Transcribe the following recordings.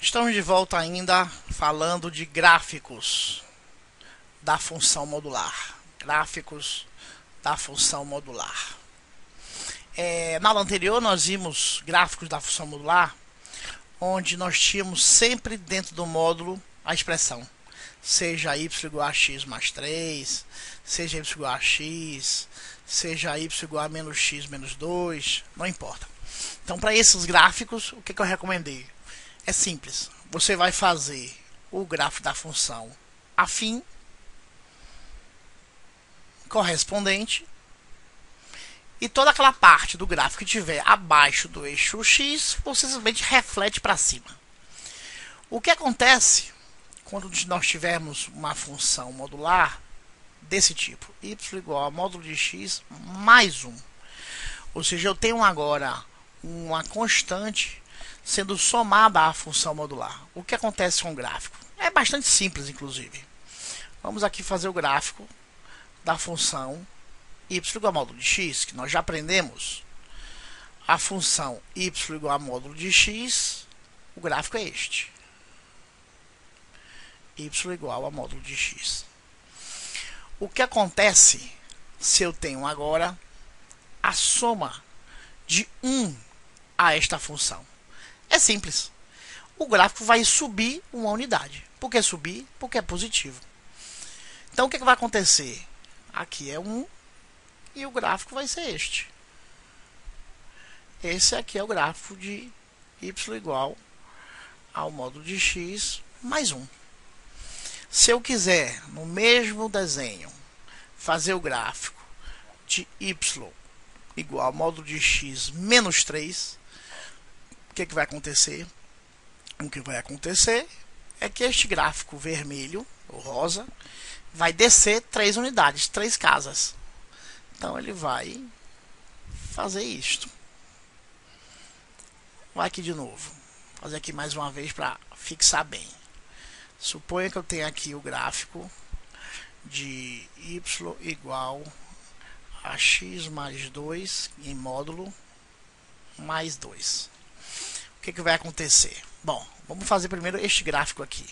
Estamos de volta ainda falando de gráficos da função modular. Gráficos da função modular. Na aula anterior nós vimos gráficos da função modular, onde nós tínhamos sempre dentro do módulo a expressão, seja y igual a x mais 3, seja y igual a x, seja y igual a menos x menos 2, não importa. Então, para esses gráficos, o que eu recomendei? É simples, você vai fazer o gráfico da função afim correspondente e toda aquela parte do gráfico que estiver abaixo do eixo x, você simplesmente reflete para cima. O que acontece quando nós tivermos uma função modular desse tipo, y igual a módulo de x mais 1, ou seja, eu tenho agora uma constante sendo somada à função modular. O que acontece com o gráfico? É bastante simples, inclusive. Vamos aqui fazer o gráfico da função y igual a módulo de x, que nós já aprendemos. A função y igual a módulo de x, o gráfico é este. Y igual a módulo de x. O que acontece se eu tenho agora a soma de 1 a esta função? É simples. O gráfico vai subir uma unidade. Por que subir? Porque é positivo. Então, o que vai acontecer? Aqui é 1 e o gráfico vai ser este. Esse aqui é o gráfico de y igual ao módulo de x mais 1. Se eu quiser, no mesmo desenho, fazer o gráfico de y igual ao módulo de x menos 3, o que vai acontecer? O que vai acontecer é que este gráfico vermelho, ou rosa, vai descer 3 unidades, 3 casas. Então, ele vai fazer isto. Vai aqui de novo. Vou fazer aqui mais uma vez para fixar bem. Suponha que eu tenho aqui o gráfico de y igual a x mais 2 em módulo mais 2. O que vai acontecer? Bom, vamos fazer primeiro este gráfico aqui.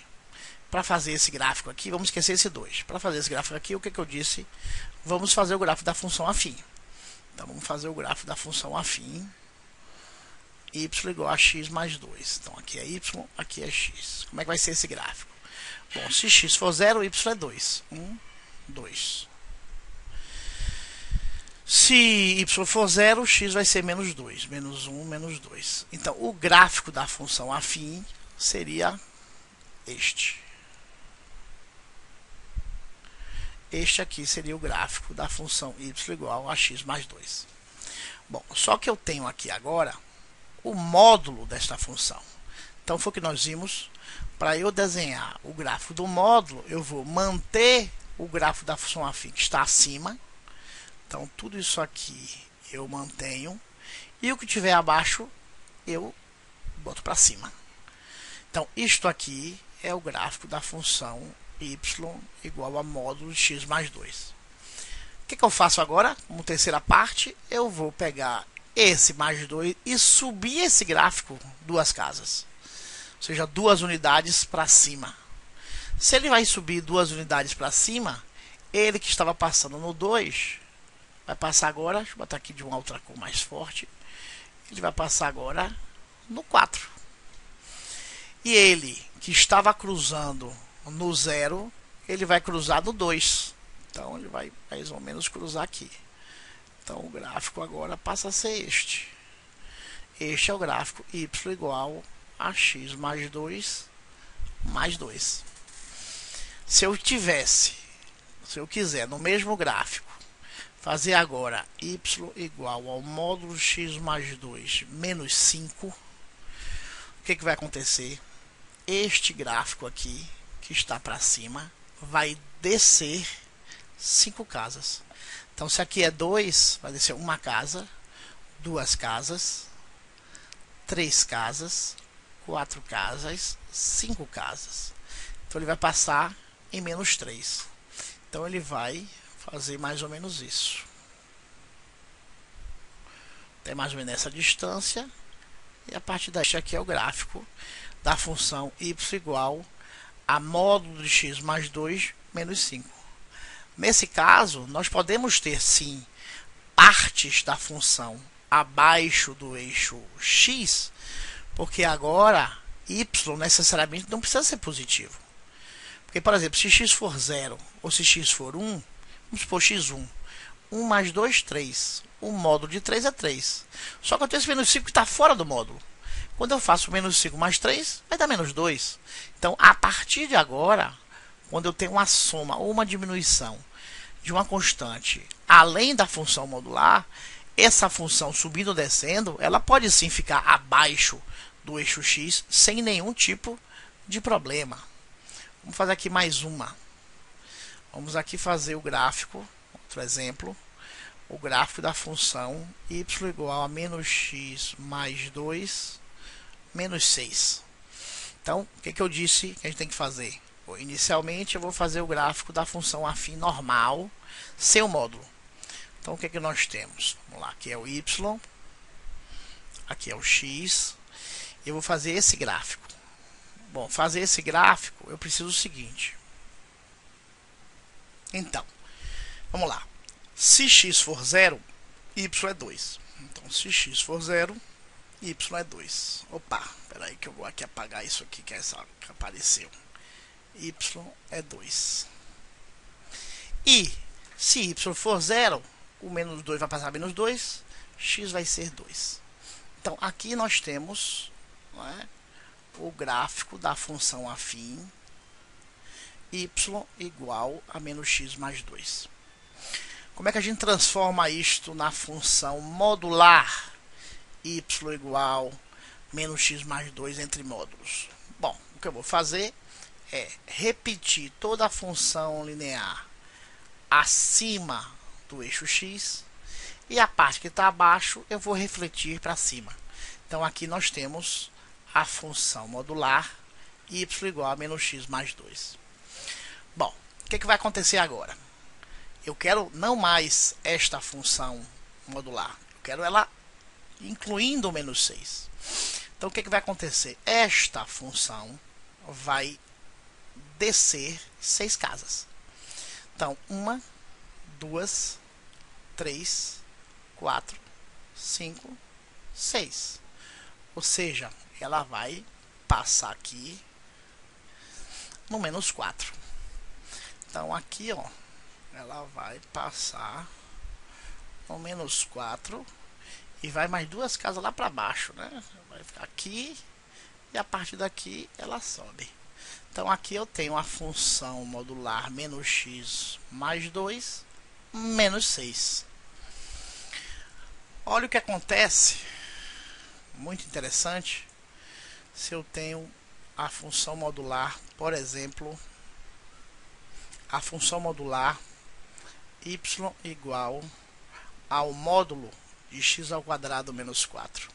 Para fazer esse gráfico aqui, vamos esquecer esse 2. Para fazer esse gráfico aqui, o que eu disse? Vamos fazer o gráfico da função afim. Então, vamos fazer o gráfico da função afim. Y igual a x mais 2. Então, aqui é y, aqui é x. Como é que vai ser esse gráfico? Bom, se x for 0, y é 2. 1, 2. Se y for 0, x vai ser menos 2. Menos 1, menos 2. Então, o gráfico da função afim seria este. Este aqui seria o gráfico da função y igual a x mais 2. Bom, só que eu tenho aqui agora o módulo desta função. Então, foi o que nós vimos. Para eu desenhar o gráfico do módulo, eu vou manter o gráfico da função afim que está acima. Então, tudo isso aqui eu mantenho. E o que tiver abaixo, eu boto para cima. Então, isto aqui é o gráfico da função y igual a módulo de x mais 2. O que eu faço agora? Como terceira parte, eu vou pegar esse mais 2 e subir esse gráfico 2 casas. Ou seja, 2 unidades para cima. Se ele vai subir 2 unidades para cima, ele que estava passando no 2, vai passar agora, deixa eu botar aqui de uma outra cor mais forte, ele vai passar agora no 4. E ele que estava cruzando no 0, ele vai cruzar no 2. Então, ele vai mais ou menos cruzar aqui. Então, o gráfico agora passa a ser este. Este é o gráfico y igual a x mais 2 mais 2. Se eu quiser, no mesmo gráfico, fazer agora y igual ao módulo x mais 2 menos 5, o que vai acontecer? Este gráfico aqui, que está para cima, vai descer 5 casas. Então, se aqui é 2, vai descer uma casa, 2 casas, 3 casas, 4 casas, 5 casas. Então, ele vai passar em menos 3. Então, ele vai fazer mais ou menos isso. Tem mais ou menos essa distância. E a partir daí, aqui é o gráfico da função y igual a módulo de x mais 2 menos 5. Nesse caso, nós podemos ter sim partes da função abaixo do eixo x, porque agora y necessariamente não precisa ser positivo. Porque, por exemplo, se x for 0 ou se x for 1, vamos supor x1, 1 mais 2, 3. O módulo de 3 é 3. Só que eu tenho esse menos 5 que está fora do módulo. Quando eu faço menos 5 mais 3, vai dar menos 2. Então, a partir de agora, quando eu tenho uma soma ou uma diminuição de uma constante além da função modular, essa função subindo ou descendo, ela pode sim ficar abaixo do eixo x sem nenhum tipo de problema. Vamos fazer aqui mais uma. Vamos aqui fazer o gráfico, outro exemplo. O gráfico da função y igual a menos x mais 2 menos 6. Então, o que eu disse que a gente tem que fazer? Bom, inicialmente eu vou fazer o gráfico da função afim normal, sem o módulo. Então, o que nós temos? Vamos lá, aqui é o y, aqui é o x, e eu vou fazer esse gráfico. Bom, fazer esse gráfico, eu preciso do seguinte. Então, vamos lá. Se x for 0, y é 2. Então, se x for 0, y é 2. Opa, espera aí que eu vou aqui apagar isso aqui, que é essa que apareceu. Y é 2. E, se y for 0, o menos 2 vai passar a menos 2, x vai ser 2. Então, aqui nós temos, não é, o gráfico da função afim y igual a menos x mais 2. Como é que a gente transforma isto na função modular y igual menos x mais 2 entre módulos? Bom, o que eu vou fazer é repetir toda a função linear acima do eixo x e a parte que está abaixo eu vou refletir para cima. Então aqui nós temos a função modular y igual a menos x mais 2. Bom, o que vai acontecer agora? Eu quero não mais esta função modular, eu quero ela incluindo o menos 6. Então o que vai acontecer? Esta função vai descer 6 casas. Então, 1, 2, 3, 4, 5, 6. Ou seja, ela vai passar aqui no menos 4. Então, aqui, ó, ela vai passar no menos 4 e vai mais 2 casas lá para baixo, né? Vai ficar aqui e a partir daqui ela sobe. Então, aqui eu tenho a função modular menos x mais 2 menos 6. Olha o que acontece, muito interessante, se eu tenho a função modular, por exemplo, a função modular y igual ao módulo de x ao quadrado menos 4.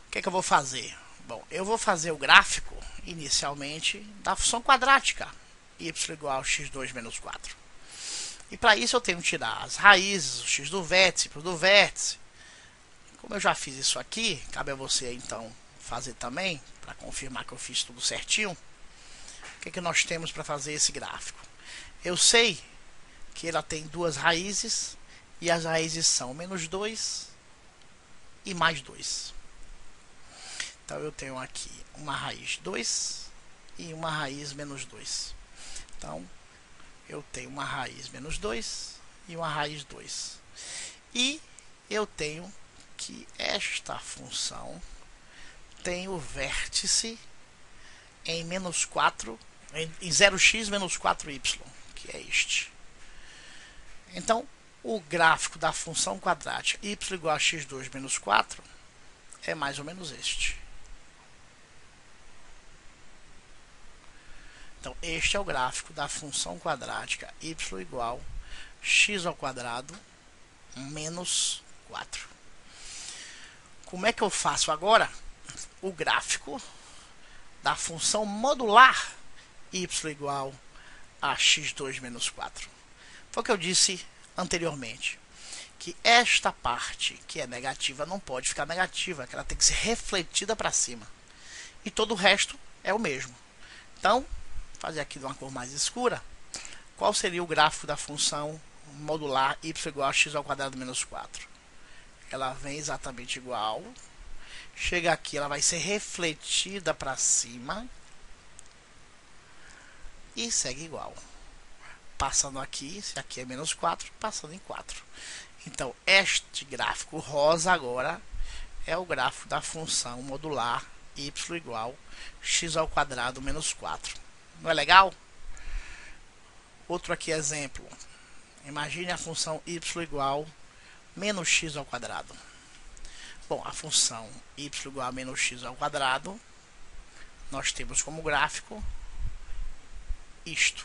O que eu vou fazer? Bom, eu vou fazer o gráfico, inicialmente, da função quadrática y igual a x2 menos 4. E para isso eu tenho que tirar as raízes, o x do vértice, do vértice. Como eu já fiz isso aqui, cabe a você então fazer também, para confirmar que eu fiz tudo certinho. O que nós temos para fazer esse gráfico? Eu sei que ela tem duas raízes, e as raízes são menos 2 e mais 2. Então eu tenho aqui uma raiz 2 e uma raiz menos 2. Então eu tenho uma raiz menos 2 e uma raiz 2. E eu tenho que esta função tem o vértice em menos 4, em 0x menos 4y, que é este. Então, o gráfico da função quadrática y igual a x2 menos 4 é mais ou menos este. Então, este é o gráfico da função quadrática y igual a x ao quadrado menos 4. Como é que eu faço agora o gráfico da função modular y igual a x2 menos 4? Foi o que eu disse anteriormente, que esta parte que é negativa não pode ficar negativa, que ela tem que ser refletida para cima. e todo o resto é o mesmo. Então, vou fazer aqui de uma cor mais escura. Qual seria o gráfico da função modular y igual a x ao quadrado menos 4? Ela vem exatamente igual. Chega aqui, ela vai ser refletida para cima e segue igual. Passando aqui, se aqui é menos 4, passando em 4. Então, este gráfico rosa agora é o gráfico da função modular y igual a x ao quadrado menos 4. Não é legal? Outro aqui exemplo. Imagine a função y igual a menos x ao quadrado. Bom, a função y igual a menos x ao quadrado, nós temos como gráfico isto.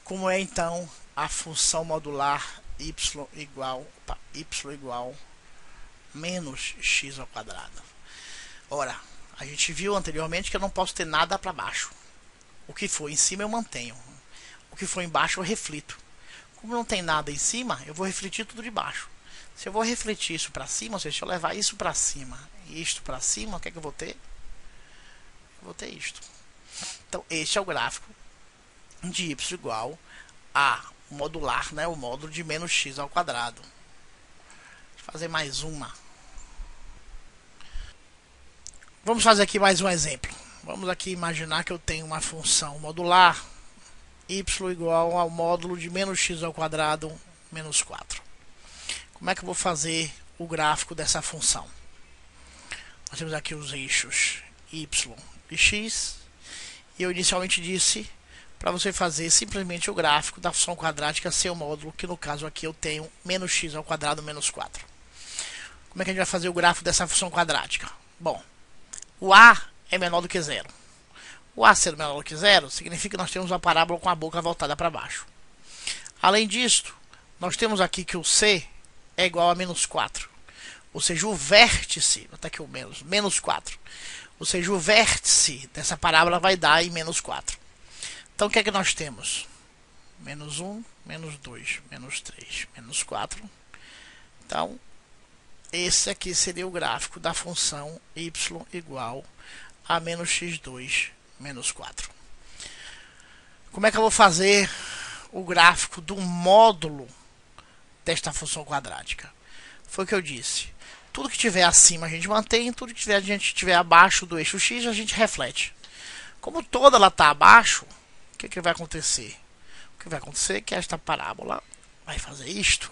Como é então a função modular y igual menos x ao quadrado? Ora, a gente viu anteriormente que eu não posso ter nada para baixo. O que for em cima eu mantenho. O que for embaixo eu reflito. Como não tem nada em cima, eu vou refletir tudo de baixo. Se eu vou refletir isso para cima, ou seja, se eu levar isso para cima e isto para cima, o que é que eu vou ter? Eu vou ter isto. Então, este é o gráfico de y igual a modular, né, o módulo de menos x ao quadrado. Vou fazer mais uma. Vamos fazer aqui mais um exemplo. Vamos aqui imaginar que eu tenho uma função modular y igual ao módulo de menos x ao quadrado menos 4. Como é que eu vou fazer o gráfico dessa função? Nós temos aqui os eixos y e x. E eu inicialmente disse para você fazer simplesmente o gráfico da função quadrática sem o módulo, que no caso aqui eu tenho menos x ao quadrado menos 4. Como é que a gente vai fazer o gráfico dessa função quadrática? Bom, o a é menor do que zero. O a sendo menor do que zero significa que nós temos uma parábola com a boca voltada para baixo. Além disso, nós temos aqui que o c é igual a menos 4. Ou seja, o vértice, até aqui o menos 4. Ou seja, o vértice dessa parábola vai dar em menos 4. Então, o que é que nós temos? Menos 1, menos 2, menos 3, menos 4. Então, esse aqui seria o gráfico da função y igual a menos x2 menos 4. Como é que eu vou fazer o gráfico do módulo desta função quadrática? Foi o que eu disse. Tudo que tiver acima a gente mantém, tudo que a gente tiver abaixo do eixo x a gente reflete. Como toda ela está abaixo, o que vai acontecer? O que vai acontecer é que esta parábola vai fazer isto.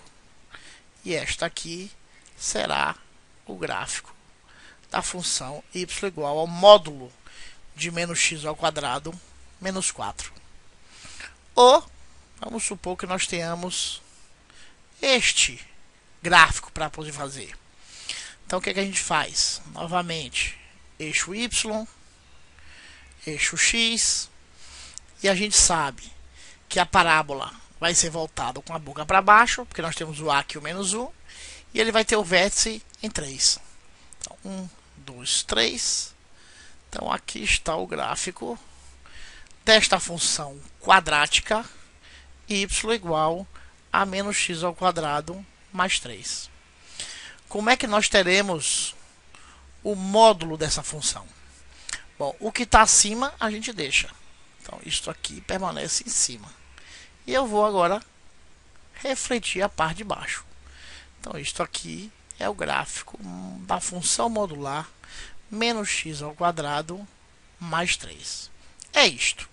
E esta aqui será o gráfico da função y igual ao módulo de menos x ao quadrado menos 4. Ou, vamos supor que nós tenhamos este gráfico para poder fazer. Então, o que é que a gente faz? Novamente, eixo y, eixo x, e a gente sabe que a parábola vai ser voltada com a boca para baixo, porque nós temos o a aqui, o menos 1, e ele vai ter o vértice em 3. Então, 1, 2, 3. Então, aqui está o gráfico desta função quadrática y igual a menos x ao quadrado mais 3. Como é que nós teremos o módulo dessa função? Bom, o que está acima a gente deixa. Então, isto aqui permanece em cima. E eu vou agora refletir a parte de baixo. Então, isto aqui é o gráfico da função modular menos x ao quadrado mais 3. É isto.